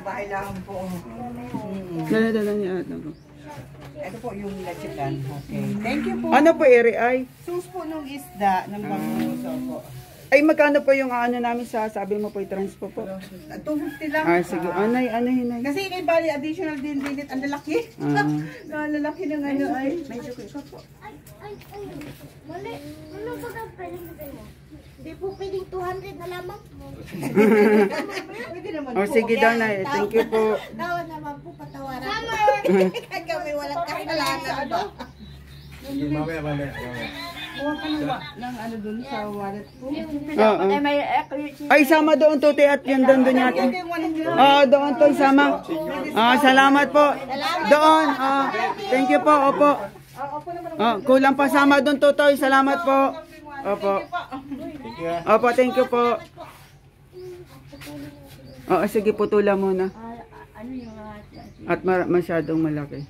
bahay lang po. Dala niya. Ito po yung lachitan. Okay. Thank you po. Ano po, ere ay? Sus po nung isda ng banguso po. Ay, magkano po yung ano namin sa, sabi mo po, i-transpo po? 250 lang. Ah, sige. Anay. Kasi kay bali additional din dinit ang lalaki. Ang lalaki ng ano ay. Medyo ko ikaw po. Ay. Mali. Ano ba ang pwedeng mo? Hindi po pwedeng 200 na lamang. Pwede naman Oh, po. sige daw na. Thank you po. Tawa naman po patawaran. Summer! Kami walang kasalanan ba? Mamaya. Kuha ka ng ano dun sa wallet ko. Oo. Ay, sama doon to, te, at yun doon yata. Doon to, sama. Salamat po. Doon. Thank you po, opo. Kulang pa sama doon, Totoy. Salamat po. Opo. Opo, thank you po. Sige, putula muna. At masyadong malaki.